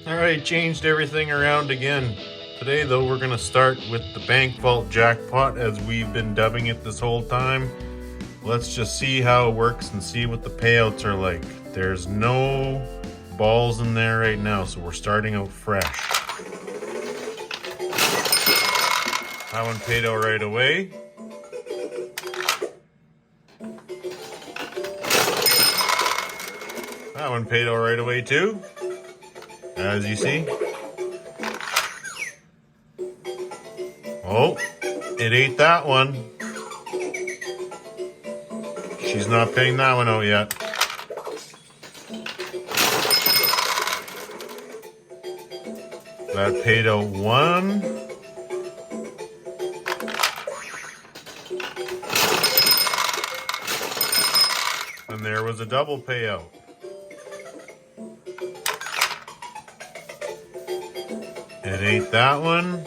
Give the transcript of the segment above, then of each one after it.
Alright, changed everything around again. Today though, we're gonna start with the bank vault jackpot as we've been dubbing it this whole time. Let's just see how it works and see what the payouts are like. There's no balls in there right now, so we're starting out fresh. That one paid out right away. That one paid out right away too, as you see. Oh, it ate that one. She's not paying that one out yet. That paid out one. And there was a double payout. It ate that one.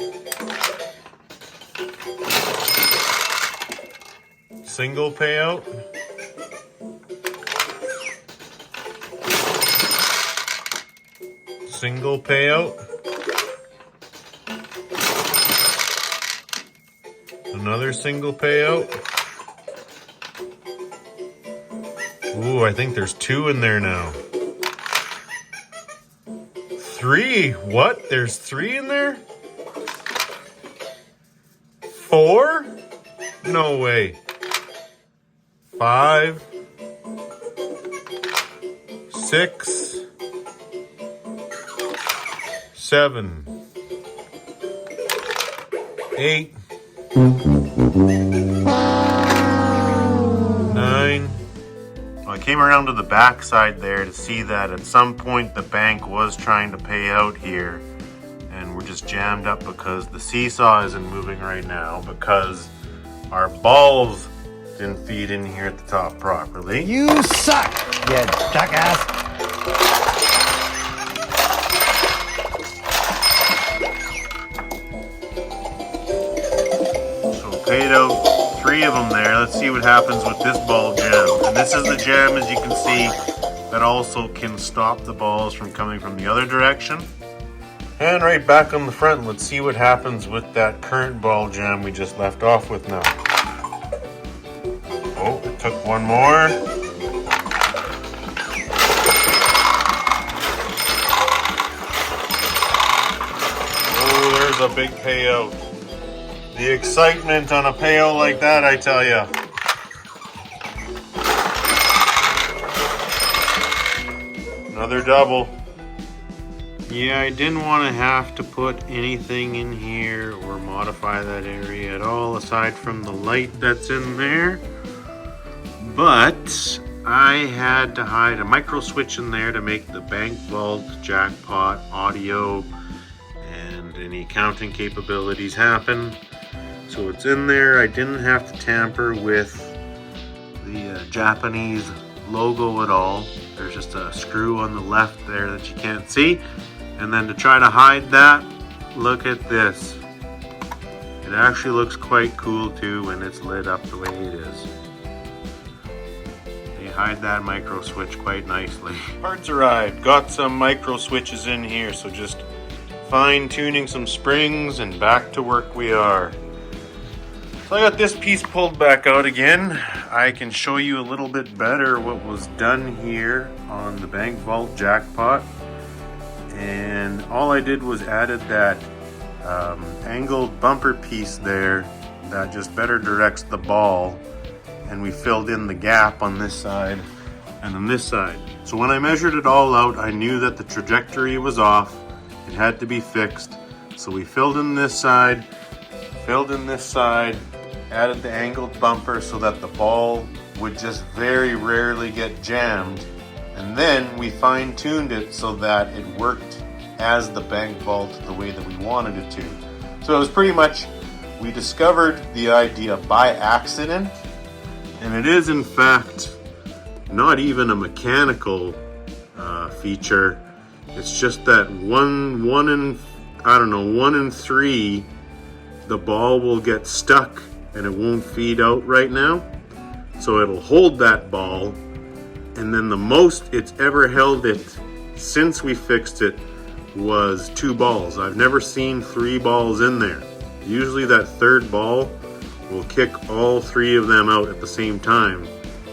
Single payout. Single payout. Another single payout. Ooh, I think there's two in there now. Three? What? There's three in there? Four? No way. 5, 6, 7, 8, 9. Well, I came around to the back side there to see that at some point the bank was trying to pay out here, and we're just jammed up because the seesaw isn't moving right now because our balls didn't feed in here at the top properly. You suck, you jackass. So paid out 3 of them there. Let's see what happens with this ball jam. And this is the jam, as you can see, that also can stop the balls from coming from the other direction. And right back on the front, let's see what happens with that current ball jam we just left off with now. Oh, it took one more. Oh, there's a big payout. The excitement on a payout like that, I tell ya. Another double. Yeah, I didn't want to have to put anything in here or modify that area at all aside from the light that's in there. But I had to hide a micro switch in there to make the bank vault, jackpot, audio, and any counting capabilities happen. So it's in there. I didn't have to tamper with the Japanese logo at all. There's just a screw on the left there that you can't see. And then to try to hide that, look at this. It actually looks quite cool too when it's lit up the way it is. Hide that micro switch quite nicely. Parts arrived. Got some micro switches in here, so just fine tuning some springs and back to work we are. So I got this piece pulled back out again. I can show you a little bit better what was done here on the bank vault jackpot. And all I did was added that angled bumper piece there that just better directs the ball. And we filled in the gap on this side and on this side. So when I measured it all out, I knew that the trajectory was off. It had to be fixed. So we filled in this side, added the angled bumper so that the ball would just very rarely get jammed. And then we fine-tuned it so that it worked as the bank vault the way that we wanted it to. So it was pretty much, we discovered the idea by accident. And it is, in fact, not even a mechanical feature. It's just that one in 3, the ball will get stuck and it won't feed out right now. So it'll hold that ball, and then the most it's ever held it since we fixed it was 2 balls. I've never seen 3 balls in there. Usually that third ball will kick all 3 of them out at the same time,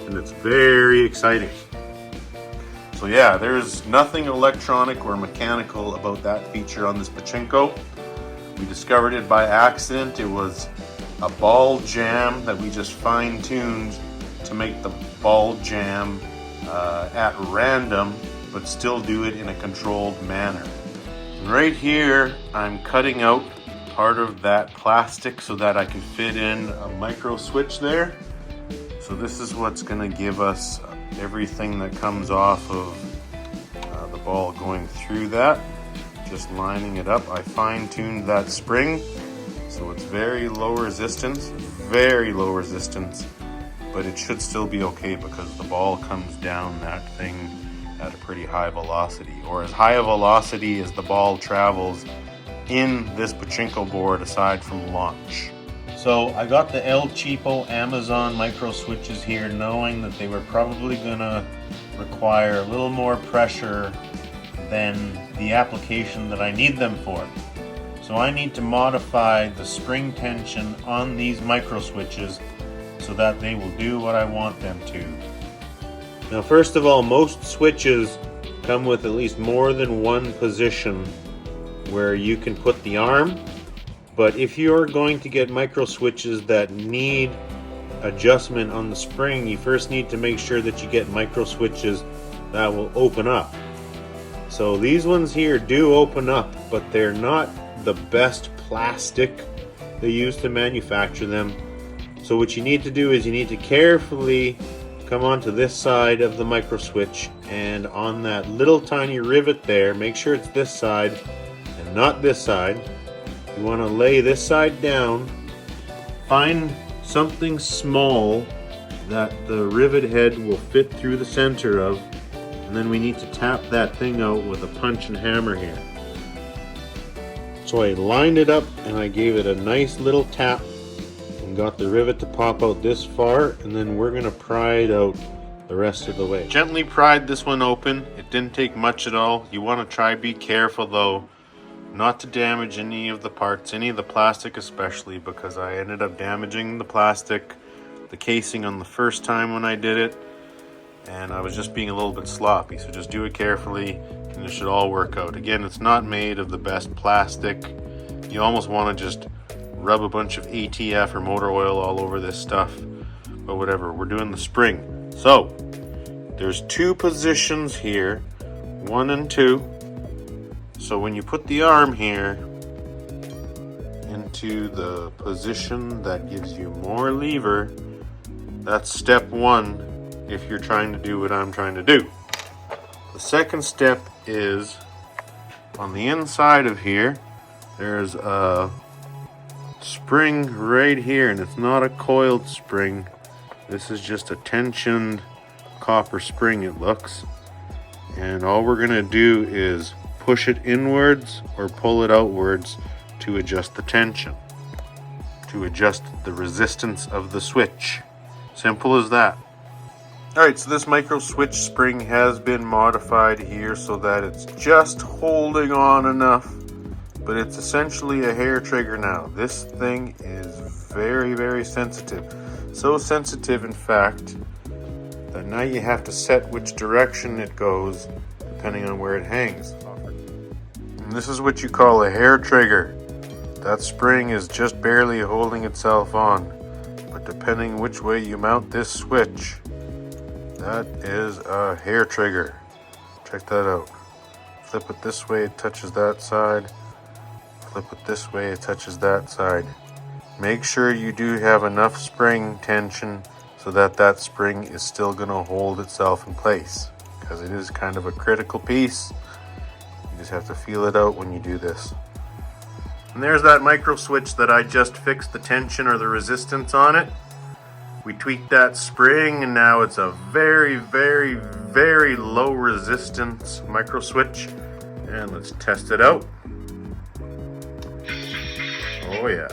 and it's very exciting. So yeah, there's nothing electronic or mechanical about that feature on this pachinko. We discovered it by accident. It was a ball jam that we just fine-tuned to make the ball jam at random, but still do it in a controlled manner. And right here, I'm cutting out part of that plastic so that I can fit in a micro switch there. So this is what's going to give us everything that comes off of the ball going through that. Just lining it up. I fine-tuned that spring, so it's very low resistance, but it should still be okay because the ball comes down that thing at a pretty high velocity, or as high a velocity as the ball travels in this pachinko board aside from launch. So I got the El Cheapo Amazon micro switches here, knowing that they were probably gonna require a little more pressure than the application that I need them for. So I need to modify the spring tension on these micro switches so that they will do what I want them to. Now, first of all, most switches come with at least more than one position where you can put the arm, but if you're going to get micro switches that need adjustment on the spring, you first need to make sure that you get micro switches that will open up. So these ones here do open up, but they're not the best plastic they use to manufacture them. So what you need to do is you need to carefully come onto this side of the micro switch, and on that little tiny rivet there, make sure it's this side and not this side. You want to lay this side down, find something small that the rivet head will fit through the center of, and then we need to tap that thing out with a punch and hammer here. So I lined it up and I gave it a nice little tap and got the rivet to pop out this far, and then we're going to pry it out the rest of the way. Gently pried this one open. It didn't take much at all. You want to try be careful though not to damage any of the parts, any of the plastic especially, because I ended up damaging the plastic, the casing on the first time when I did it, and I was just being a little bit sloppy. So just do it carefully and it should all work out. Again, it's not made of the best plastic. You almost want to just rub a bunch of ATF or motor oil all over this stuff, but whatever. We're doing the spring. So there's 2 positions here, 1 and 2. So when you put the arm here into the position that gives you more lever, that's step 1 if you're trying to do what I'm trying to do. The second step is on the inside of here, there's a spring right here, and it's not a coiled spring. This is just a tensioned copper spring, it looks. And all we're gonna do is push it inwards or pull it outwards to adjust the tension, to adjust the resistance of the switch. Simple as that. Alright, so this micro switch spring has been modified here so that it's just holding on enough, but it's essentially a hair trigger now. This thing is very, very sensitive. So sensitive, in fact, that now you have to set which direction it goes depending on where it hangs. And this is what you call a hair trigger. That spring is just barely holding itself on, but depending which way you mount this switch, that is a hair trigger. Check that out. Flip it this way, it touches that side. Flip it this way, it touches that side. Make sure you do have enough spring tension so that that spring is still going to hold itself in place, because it is kind of a critical piece. You just have to feel it out when you do this. And there's that micro switch that I just fixed the tension or the resistance on it. We tweaked that spring and now it's a very, very, very low resistance micro switch. And let's test it out. Oh yeah.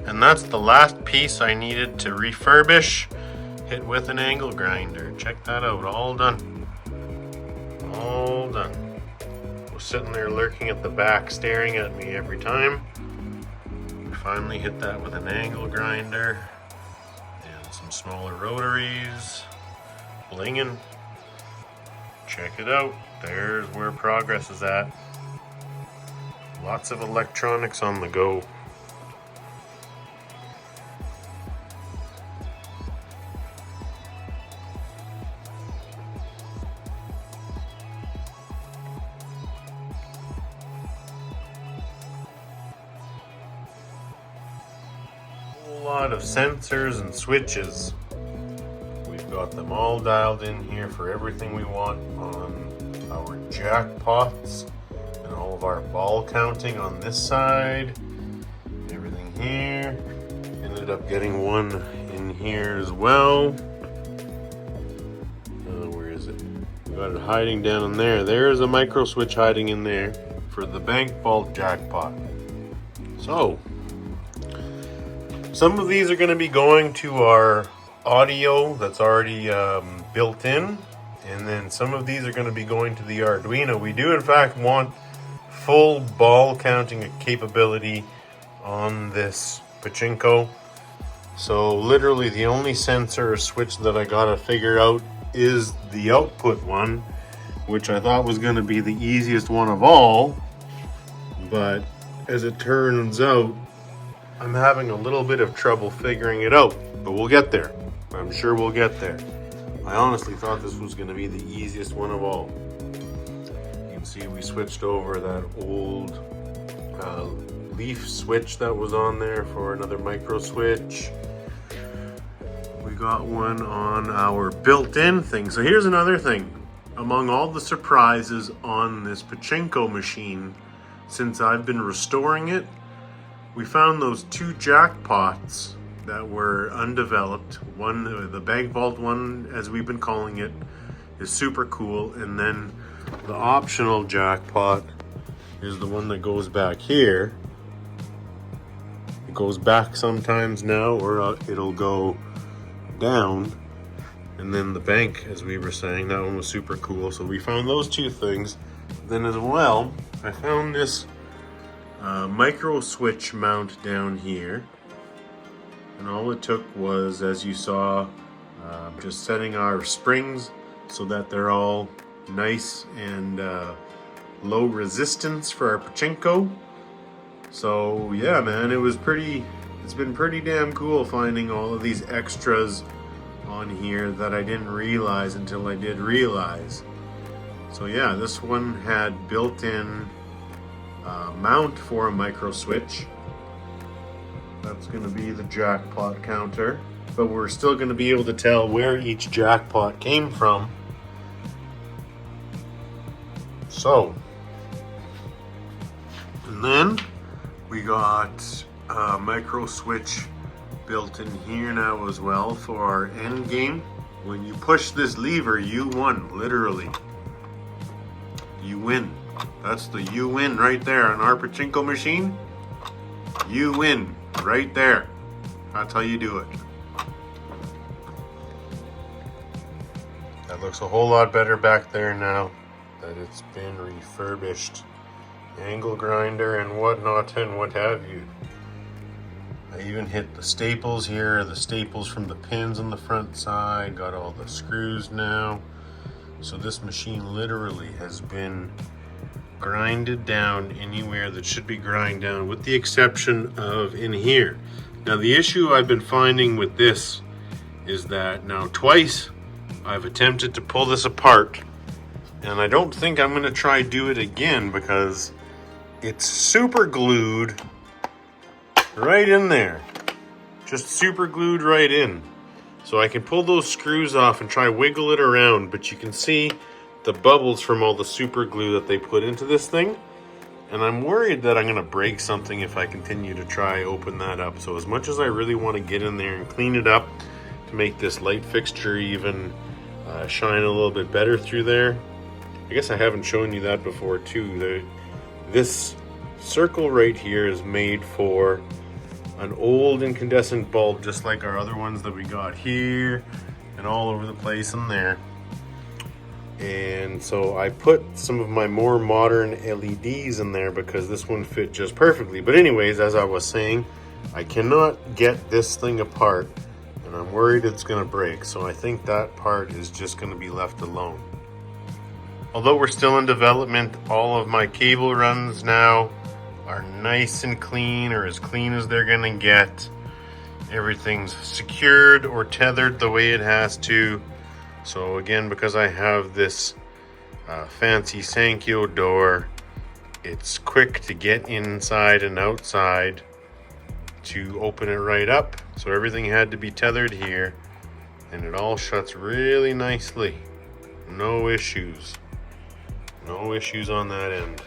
And that's the last piece I needed to refurbish. Hit with an angle grinder. Check that out, all done. All done. Was sitting there lurking at the back, staring at me every time. Finally hit that with an angle grinder and some smaller rotaries. Blinging. Check it out. There's where progress is at. Lots of electronics on the go. Lot of sensors and switches. We've got them all dialed in here for everything we want on our jackpots and all of our ball counting on this side. Everything here. Ended up getting one in here as well. Where is it? We got it hiding down in there. There's a micro switch hiding in there for the bank vault jackpot. So some of these are going to be going to our audio that's already built in, and then some of these are going to be going to the Arduino. We do in fact want full ball counting capability on this pachinko. So literally the only sensor or switch that I gotta figure out is the output one, which I thought was going to be the easiest one of all, but as it turns out, I'm having a little bit of trouble figuring it out, but we'll get there. I'm sure we'll get there. I honestly thought this was going to be the easiest one of all. You can see we switched over that old leaf switch that was on there for another micro switch. We got one on our built-in thing. So here's another thing. Among all the surprises on this pachinko machine, since I've been restoring it, we found those two jackpots that were undeveloped. One, the bank vault one, as we've been calling it, is super cool. And then the optional jackpot is the one that goes back here. It goes back sometimes now, or it'll go down. And then the bank, as we were saying, that one was super cool. So we found those two things. Then as well, I found this micro switch mount down here, and all it took was, as you saw, just setting our springs so that they're all nice and low resistance for our pachinko. So yeah, man, it's been pretty damn cool finding all of these extras on here that I didn't realize until I did realize. So yeah, this one had built-in mount for a micro switch. That's going to be the jackpot counter, but we're still going to be able to tell where each jackpot came from. So, and then we got a micro switch built in here now as well for our end game. When you push this lever, you won, literally. You win. That's the you win right there on our pachinko machine. You win right there. That's how you do it. That looks a whole lot better back there now that it's been refurbished. Angle grinder and whatnot and what have you. I even hit the staples here, the staples from the pins on the front side. Got all the screws now. So this machine literally has been grinded down anywhere that should be grind down, with the exception of in here. Now the issue I've been finding with this is that now twice I've attempted to pull this apart, and I don't think I'm going to try do it again because it's super glued right in there. Just super glued right in. So I can pull those screws off and try wiggle it around, but you can see the bubbles from all the super glue that they put into this thing. And I'm worried that I'm gonna break something if I continue to try open that up. So as much as I really want to get in there and clean it up to make this light fixture even shine a little bit better through there. I guess I haven't shown you that before too. This circle right here is made for an old incandescent bulb, just like our other ones that we got here and all over the place in there. And so I put some of my more modern LEDs in there because this one fit just perfectly. But anyways, as I was saying, I cannot get this thing apart and I'm worried it's gonna break. So I think that part is just gonna be left alone. Although we're still in development, all of my cable runs now are nice and clean, or as clean as they're gonna get. Everything's secured or tethered the way it has to. So again, because I have this fancy Sankyo door, it's quick to get inside and outside to open it right up. So everything had to be tethered here, and it all shuts really nicely. No issues. No issues on that end.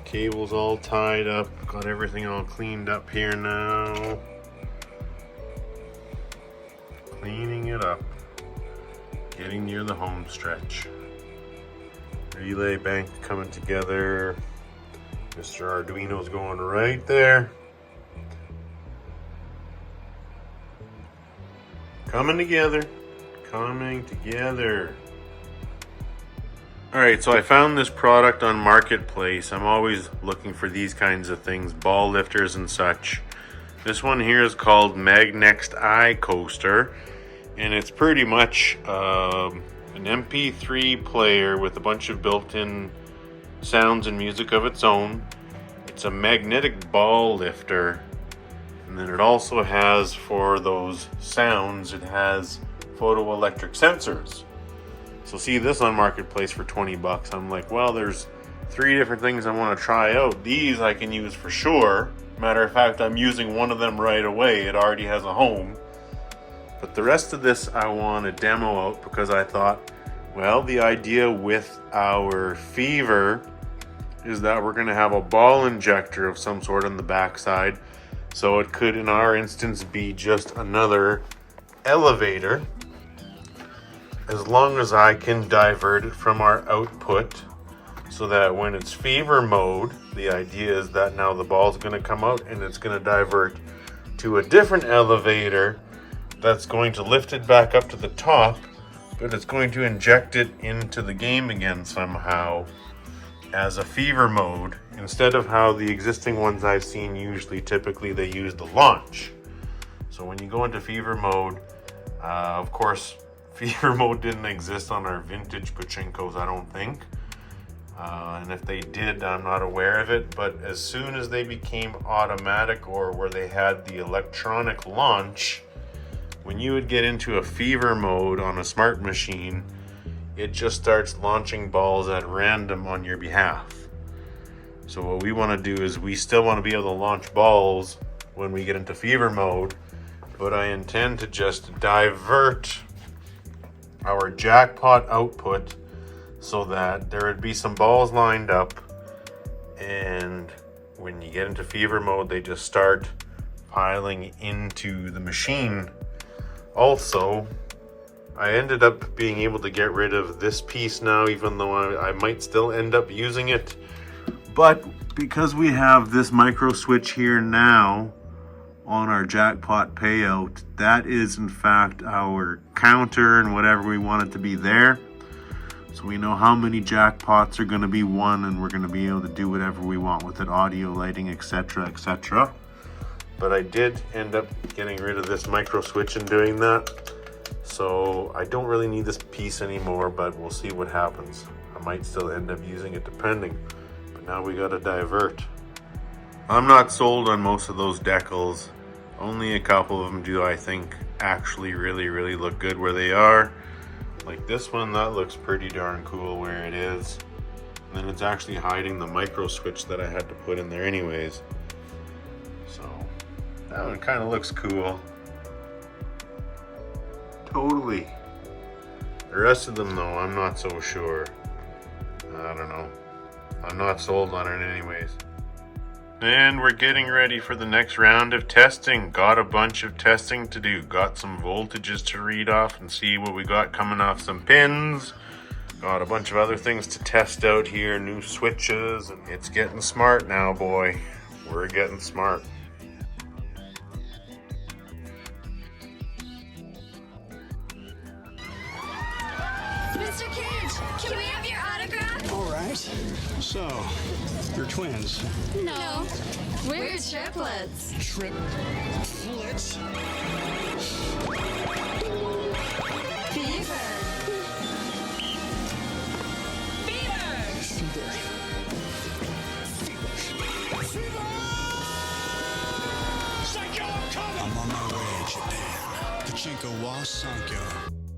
Cable's all tied up. Got everything all cleaned up here now. Cleaning it up. Getting near the home stretch. Relay bank coming together. Mr. Arduino's going right there. Coming together. Coming together. Alright, so I found this product on Marketplace. I'm always looking for these kinds of things, ball lifters and such. This one here is called Magnext Eye Coaster, and it's pretty much an MP3 player with a bunch of built-in sounds and music of its own. It's a magnetic ball lifter, and then it also has, for those sounds, it has photoelectric sensors. So see this on Marketplace for 20 bucks. I'm like, well, there's 3 different things I want to try out. These I can use for sure. Matter of fact, I'm using one of them right away. It already has a home. But the rest of this I want to demo out because I thought, well, the idea with our Fever is that we're going to have a ball injector of some sort on the backside. So it could, in our instance, be just another elevator. As long as I can divert it from our output so that when it's fever mode, the idea is that now the ball's going to come out and it's going to divert to a different elevator that's going to lift it back up to the top, but it's going to inject it into the game again somehow as a fever mode, instead of how the existing ones I've seen usually, typically they use the launch. So when you go into fever mode, of course, fever mode didn't exist on our vintage pachinkos, I don't think. And if they did, I'm not aware of it. But as soon as they became automatic, or where they had the electronic launch, when you would get into a fever mode on a smart machine, it just starts launching balls at random on your behalf. So what we want to do is we still want to be able to launch balls when we get into fever mode, but I intend to just divert our jackpot output so that there would be some balls lined up, and when you get into fever mode, they just start piling into the machine. Also, I ended up being able to get rid of this piece now, even though I might still end up using it. But because we have this micro switch here now on our jackpot payout, that is in fact our counter and whatever we want it to be there. So we know how many jackpots are going to be won, and we're going to be able to do whatever we want with it, audio, lighting, etc., etc. But I did end up getting rid of this micro switch and doing that. So I don't really need this piece anymore, but we'll see what happens. I might still end up using it depending. But now we got to divert. I'm not sold on most of those decals. Only a couple of them do, I think, actually really look good where they are. Like this one, that looks pretty darn cool where it is. And then it's actually hiding the micro switch that I had to put in there anyways. So that one kind of looks cool. Totally. The rest of them though, I'm not so sure. I don't know. I'm not sold on it anyways. And we're getting ready for the next round of testing. Got a bunch of testing to do. Got some voltages to read off and see what we got coming off some pins. Got a bunch of other things to test out here, new switches. It's getting smart now, boy. We're getting smart. Can we have your autograph? All right. So, you're twins. No. We're triplets. Triplets? Fever. Sankyo Akane! I'm on my way, Japan. Pachinko wa Sankyo.